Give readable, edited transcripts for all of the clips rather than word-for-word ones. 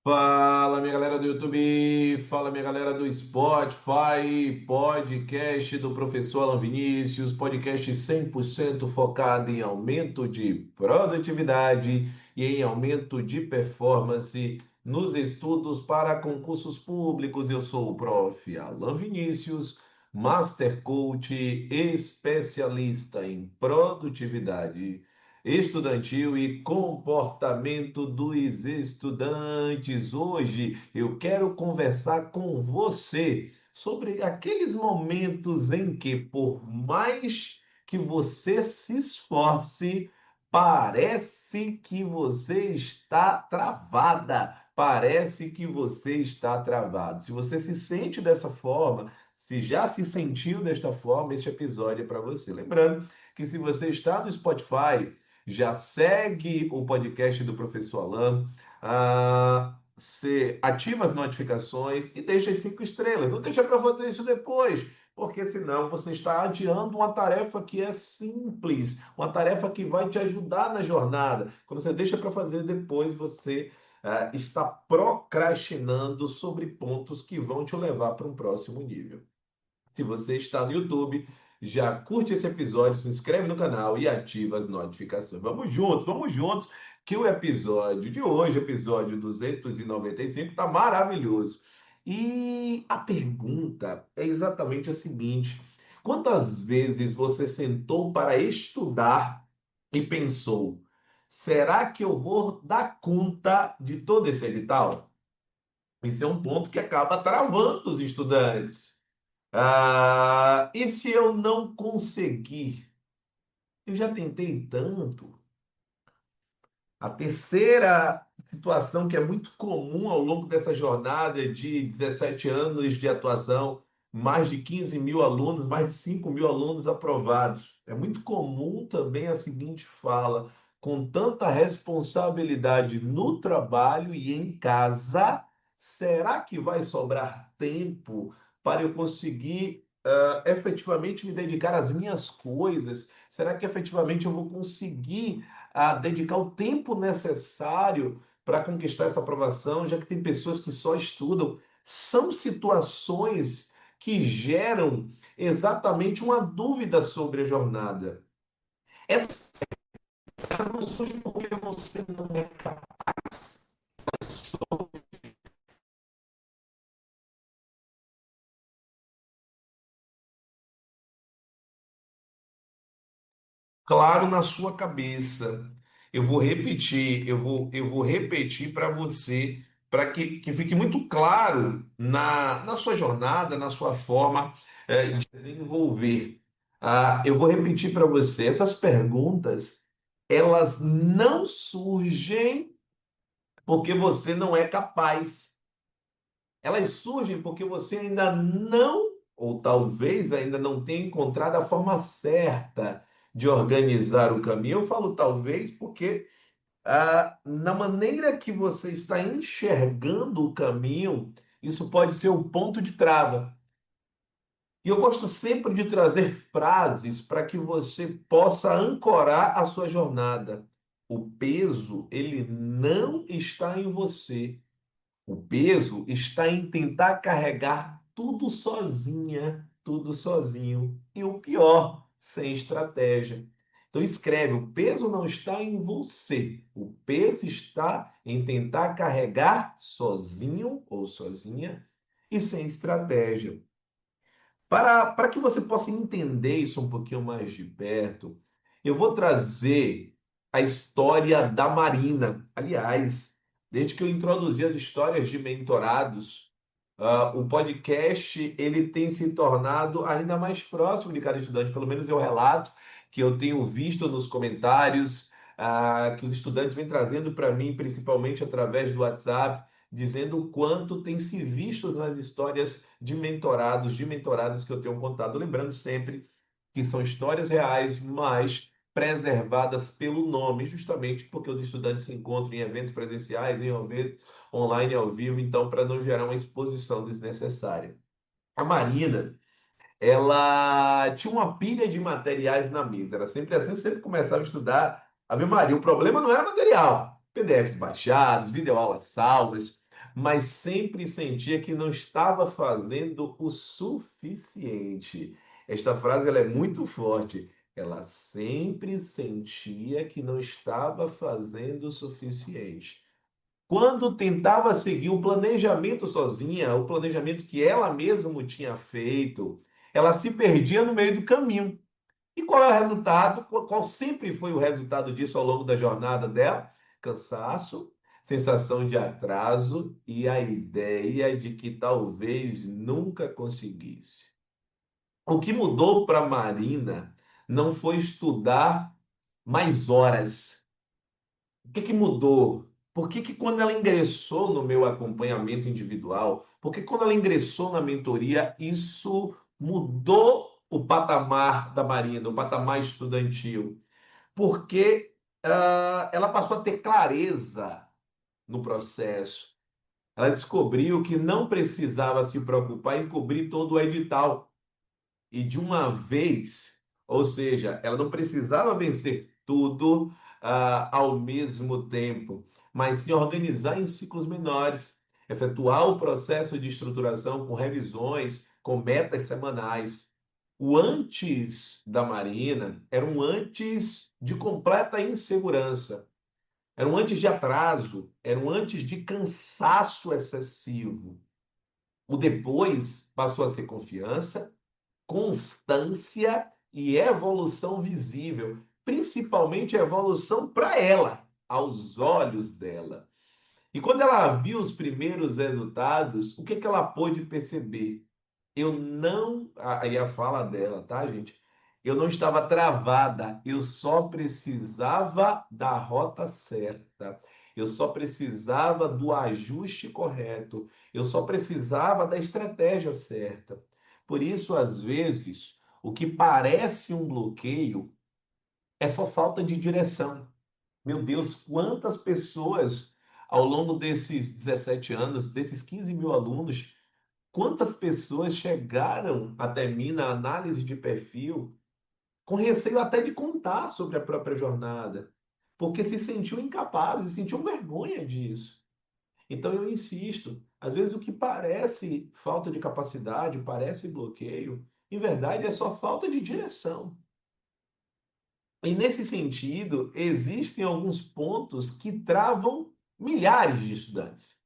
Fala, minha galera do YouTube, fala, minha galera do Spotify, podcast do professor Alan Vinícius, podcast 100% focado em aumento de produtividade e em aumento de performance nos estudos para concursos públicos. Eu sou o prof. Alan Vinícius, Master Coach, especialista em produtividade estudantil e comportamento dos estudantes. Hoje eu quero conversar com você sobre aqueles momentos em que, por mais que você se esforce, parece que você está travada. Parece que você está travado. Se você se sente dessa forma, se já se sentiu desta forma, este episódio é para você. Lembrando que se você está no Spotify, já segue o podcast do Professor Alan, você ativa as notificações e deixa as 5 estrelas. Não deixa para fazer isso depois, porque senão você está adiando uma tarefa que é simples, uma tarefa que vai te ajudar na jornada. Quando você deixa para fazer depois, você está procrastinando sobre pontos que vão te levar para um próximo nível. Se você está no YouTube, já curte esse episódio, se inscreve no canal e ativa as notificações. Vamos juntos, que o episódio de hoje, episódio 295, está maravilhoso. E a pergunta é exatamente a seguinte: quantas vezes você sentou para estudar e pensou, será que eu vou dar conta de todo esse edital? Esse é um ponto que acaba travando os estudantes. E se eu não conseguir? Eu já tentei tanto. A terceira situação que é muito comum ao longo dessa jornada de 17 anos de atuação, mais de 15 mil alunos, mais de 5 mil alunos aprovados. É muito comum também a seguinte fala: com tanta responsabilidade no trabalho e em casa, será que vai sobrar tempo para eu conseguir efetivamente me dedicar às minhas coisas? Será que efetivamente eu vou conseguir dedicar o tempo necessário para conquistar essa aprovação, já que tem pessoas que só estudam? São situações que geram exatamente uma dúvida sobre a jornada. Essa não surge porque você não é capaz. Claro, na sua cabeça. Eu vou repetir para você, para que fique muito claro na sua jornada, na sua forma de desenvolver. Eu vou repetir para você, essas perguntas, elas não surgem porque você não é capaz. Elas surgem porque você ainda não, ou talvez ainda não tenha encontrado a forma certa de organizar o caminho. Eu falo talvez porque na maneira que você está enxergando o caminho, isso pode ser um ponto de trava. E eu gosto sempre de trazer frases para que você possa ancorar a sua jornada. O peso, ele não está em você. O peso está em tentar carregar tudo sozinha, tudo sozinho. E o pior, sem estratégia. Então escreve, o peso não está em você. O peso está em tentar carregar sozinho ou sozinha e sem estratégia. Para que você possa entender isso um pouquinho mais de perto, eu vou trazer a história da Marina. Aliás, desde que eu introduzi as histórias de mentorados, o podcast ele tem se tornado ainda mais próximo de cada estudante. Pelo menos eu relato que eu tenho visto nos comentários, que os estudantes vêm trazendo para mim, principalmente através do WhatsApp, dizendo o quanto tem se visto nas histórias de mentorados, de mentoradas que eu tenho contado. Lembrando sempre que são histórias reais, mas preservadas pelo nome, justamente porque os estudantes se encontram em eventos presenciais, em eventos online ao vivo, então para não gerar uma exposição desnecessária. A Marina, ela tinha uma pilha de materiais na mesa, era sempre assim, eu sempre começava a estudar. Ave Maria, o problema não era material, PDFs baixados, videoaulas salvas. mas sempre sentia que não estava fazendo o suficiente. Esta frase ela é muito forte. Ela sempre sentia que não estava fazendo o suficiente. Quando tentava seguir o planejamento sozinha, o planejamento que ela mesma tinha feito, ela se perdia no meio do caminho. E qual é o resultado? Qual sempre foi o resultado disso ao longo da jornada dela? Cansaço, sensação de atraso e a ideia de que talvez nunca conseguisse. O que mudou para Marina não foi estudar mais horas. O que que mudou? Por que que quando ela ingressou no meu acompanhamento individual, por que quando ela ingressou na mentoria, isso mudou o patamar da Marina, o patamar estudantil? Porque ela passou a ter clareza no processo. Ela descobriu que não precisava se preocupar em cobrir todo o edital e de uma vez, ou seja, ela não precisava vencer tudo ao mesmo tempo, mas se organizar em ciclos menores, efetuar o processo de estruturação com revisões, com metas semanais. O antes da Marina era um antes de completa insegurança, era um antes de atraso, era um antes de cansaço excessivo. O depois passou a ser confiança, constância e evolução visível, principalmente evolução para ela, aos olhos dela. E quando ela viu os primeiros resultados, o que que ela pôde perceber? Eu não. Aí a fala dela, tá, gente? Eu não estava travada, eu só precisava da rota certa. Eu só precisava do ajuste correto. Eu só precisava da estratégia certa. Por isso, às vezes, o que parece um bloqueio é só falta de direção. Meu Deus, quantas pessoas ao longo desses 17 anos, desses 15 mil alunos, quantas pessoas chegaram até mim na análise de perfil com receio até de contar sobre a própria jornada, porque se sentiu incapaz, se sentiu vergonha disso. Então eu insisto, às vezes o que parece falta de capacidade, parece bloqueio, em verdade é só falta de direção. E nesse sentido, existem alguns pontos que travam milhares de estudantes,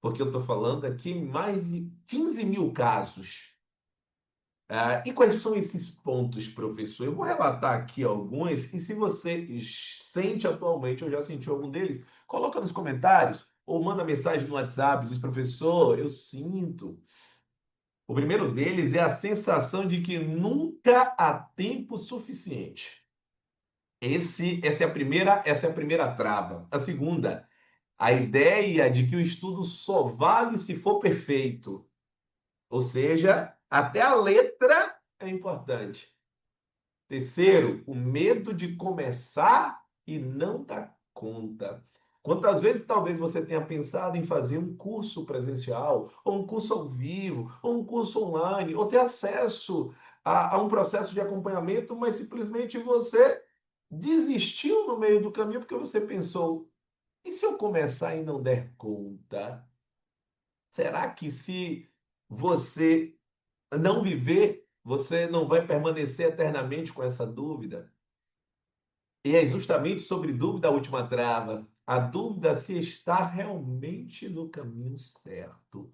porque eu estou falando aqui em mais de 15 mil casos. E quais são esses pontos, professor? Eu vou relatar aqui alguns, e se você sente atualmente ou já sentiu algum deles, coloca nos comentários ou manda mensagem no WhatsApp, diz, professor, eu sinto. O primeiro deles é a sensação de que nunca há tempo suficiente. Essa é a primeira trava. A segunda, a ideia de que o estudo só vale se for perfeito. Ou seja, até a letra é importante. Terceiro, o medo de começar e não dar conta. Quantas vezes talvez você tenha pensado em fazer um curso presencial, ou um curso ao vivo, ou um curso online, ou ter acesso a um processo de acompanhamento, mas simplesmente você desistiu no meio do caminho porque você pensou: e se eu começar e não der conta? Será que se você não viver, você não vai permanecer eternamente com essa dúvida? E é justamente sobre dúvida a última trava. A dúvida se está realmente no caminho certo.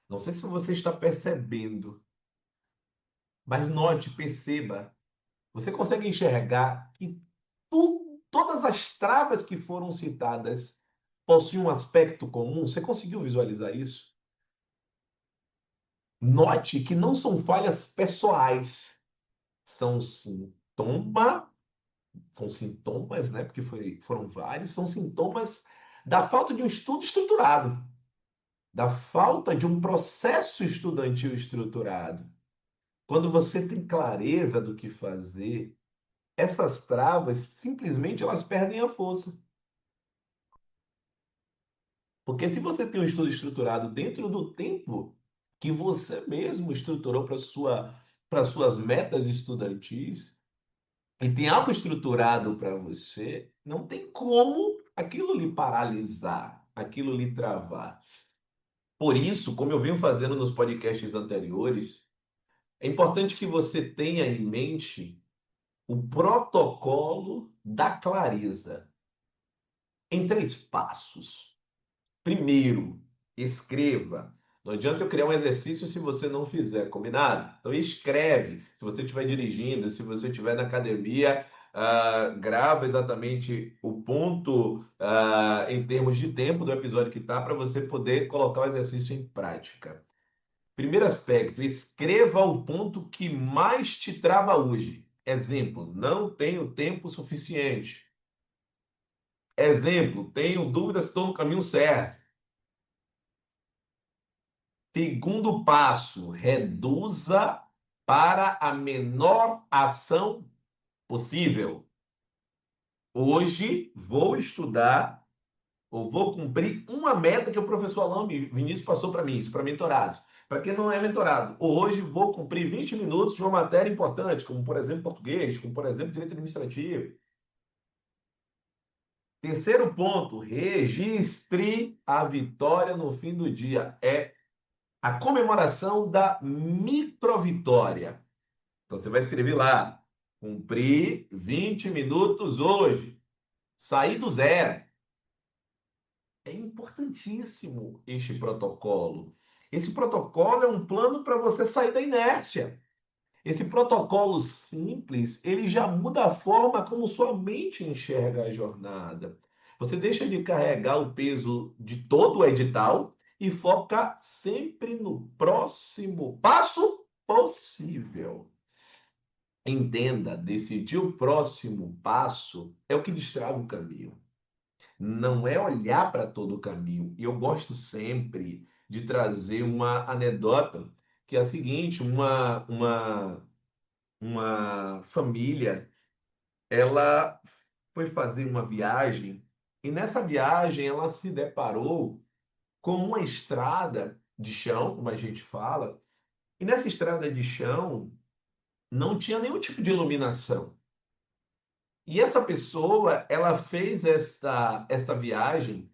Não sei se você está percebendo, mas note, perceba, você consegue enxergar que todas as travas que foram citadas possuem um aspecto comum? Você conseguiu visualizar isso? Note que não são falhas pessoais, são sintoma são sintomas, né? Porque foram vários, são sintomas da falta de um estudo estruturado, da falta de um processo estudantil estruturado. Quando você tem clareza do que fazer, essas travas simplesmente elas perdem a força. Porque se você tem um estudo estruturado dentro do tempo que você mesmo estruturou para suas metas estudantis, e tem algo estruturado para você, não tem como aquilo lhe paralisar. aquilo lhe travar. Por isso, como eu venho fazendo nos podcasts anteriores, é importante que você tenha em mente o protocolo da clareza em 3 passos. Primeiro, escreva. Não adianta eu criar um exercício se você não fizer, combinado? Então escreve. Se você estiver dirigindo, se você estiver na academia, grava exatamente o ponto em termos de tempo do episódio que está para você poder colocar o exercício em prática. Primeiro aspecto, escreva o ponto que mais te trava hoje. Exemplo, não tenho tempo suficiente. Exemplo, tenho dúvidas se estou no caminho certo. Segundo passo, reduza para a menor ação possível. Hoje vou estudar ou vou cumprir uma meta que o professor Alain Vinícius passou para mim, isso para mentorados. Para quem não é mentorado, hoje vou cumprir 20 minutos de uma matéria importante, como por exemplo português, como por exemplo direito administrativo. Terceiro ponto, registre a vitória no fim do dia. É a comemoração da microvitória. Então você vai escrever lá: cumpri 20 minutos hoje, saí do zero. É importantíssimo este protocolo. Esse protocolo é um plano para você sair da inércia. Esse protocolo simples, ele já muda a forma como sua mente enxerga a jornada. Você deixa de carregar o peso de todo o edital e foca sempre no próximo passo possível. Entenda, decidir o próximo passo é o que destrava o caminho. Não é olhar para todo o caminho. E eu gosto sempre de trazer uma anedota que é a seguinte: uma família, ela foi fazer uma viagem e nessa viagem ela se deparou com uma estrada de chão, como a gente fala, e nessa estrada de chão não tinha nenhum tipo de iluminação. E essa pessoa, ela fez esta viagem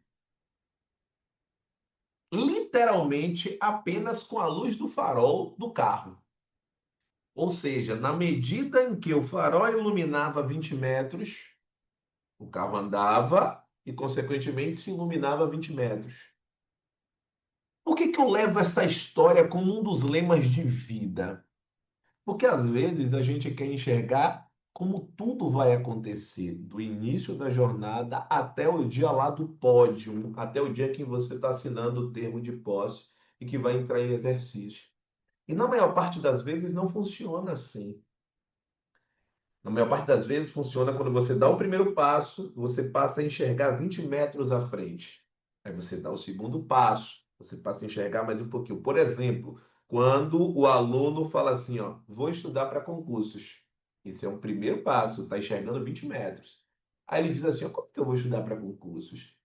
literalmente apenas com a luz do farol do carro. Ou seja, na medida em que o farol iluminava 20 metros, o carro andava e, consequentemente, se iluminava 20 metros. Por que que eu levo essa história como um dos lemas de vida? Porque às vezes a gente quer enxergar como tudo vai acontecer, do início da jornada até o dia lá do pódio, até o dia que você está assinando o termo de posse e que vai entrar em exercício. E na maior parte das vezes não funciona assim. Na maior parte das vezes funciona quando você dá o primeiro passo, você passa a enxergar 20 metros à frente. Aí você dá o segundo passo, você passa a enxergar mais um pouquinho. Por exemplo, quando o aluno fala assim, ó, vou estudar para concursos. Esse é o primeiro passo, está enxergando 20 metros. Aí ele diz assim, ó, como que eu vou estudar para concursos?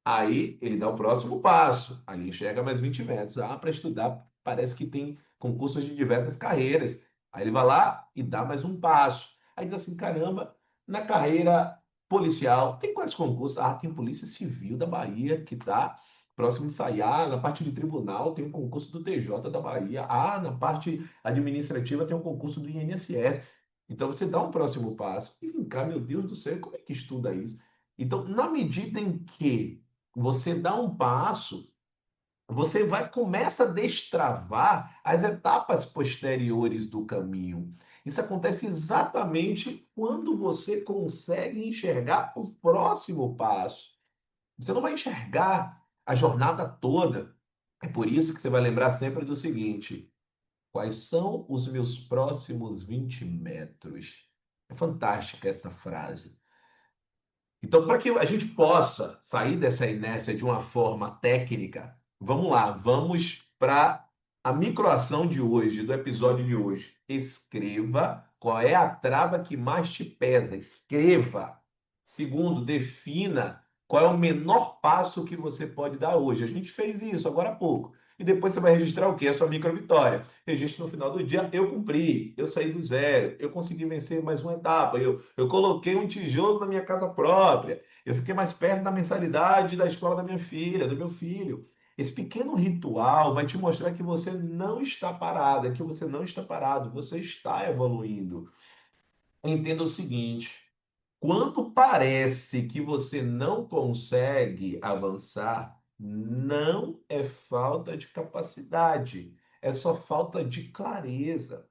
Aí ele dá o próximo passo, aí enxerga mais 20 metros. Ah, para estudar, parece que tem concursos de diversas carreiras. Aí ele vai lá e dá mais um passo. Aí diz assim: caramba, na carreira policial, tem quais concursos? Ah, tem Polícia Civil da Bahia, que está próximo de sair. Ah, na parte de tribunal tem um concurso do TJ da Bahia. Ah, na parte administrativa tem um concurso do INSS. Então você dá um próximo passo. E vem cá, meu Deus do céu, como é que estuda isso? Então, na medida em que você dá um passo, você vai começa a destravar as etapas posteriores do caminho. Isso acontece exatamente quando você consegue enxergar o próximo passo. Você não vai enxergar a jornada toda. É por isso que você vai lembrar sempre do seguinte: quais são os meus próximos 20 metros? É fantástica essa frase. Então, para que a gente possa sair dessa inércia de uma forma técnica, vamos lá, vamos para a microação de hoje, do episódio de hoje. Escreva qual é a trava que mais te pesa. Escreva. Segundo, defina qual é o menor passo que você pode dar hoje. A gente fez isso agora há pouco. e depois você vai registrar o quê? A sua micro vitória. Registro no final do dia, eu cumpri, eu saí do zero, eu consegui vencer mais uma etapa, eu coloquei um tijolo na minha casa própria, eu fiquei mais perto da mensalidade da escola da minha filha, do meu filho. Esse pequeno ritual vai te mostrar que você não está parado, que você não está parado, você está evoluindo. Entenda o seguinte: quando parece que você não consegue avançar, não é falta de capacidade, é só falta de clareza.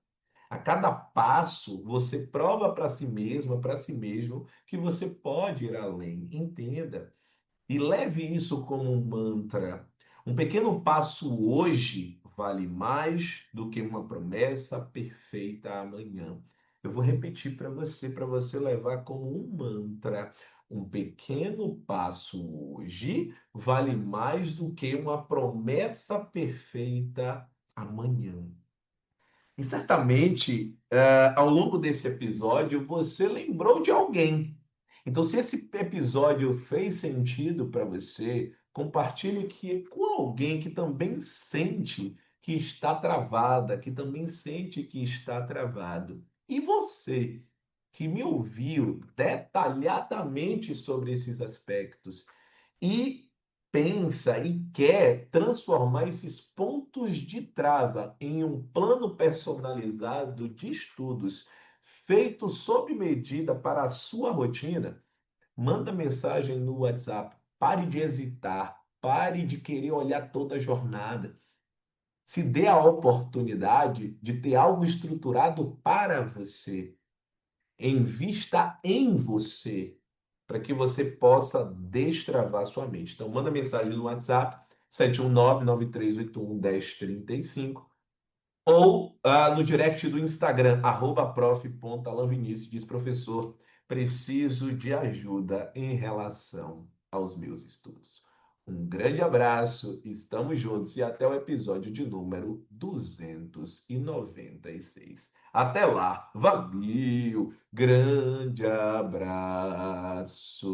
A cada passo, você prova para si mesma, para si mesmo, que você pode ir além. Entenda. E leve isso como um mantra. Um pequeno passo hoje vale mais do que uma promessa perfeita amanhã. Eu vou repetir para você levar como um mantra. Um pequeno passo hoje vale mais do que uma promessa perfeita amanhã. E certamente, ao longo desse episódio, você lembrou de alguém. Então, se esse episódio fez sentido para você, compartilhe com alguém que também sente que está travada, que também sente que está travado. E você, que me ouviu detalhadamente sobre esses aspectos, e pensa e quer transformar esses pontos de trava em um plano personalizado de estudos feito sob medida para a sua rotina, manda mensagem no WhatsApp. Pare de hesitar, pare de querer olhar toda a jornada. Se dê a oportunidade de ter algo estruturado para você. Invista em você para que você possa destravar sua mente. Então, manda mensagem no WhatsApp 71993811035 ou no direct do Instagram, @prof.alanvinicius. Diz, professor, preciso de ajuda em relação aos meus estudos. Um grande abraço, estamos juntos e até o episódio de número 296. Até lá, valeu, grande abraço.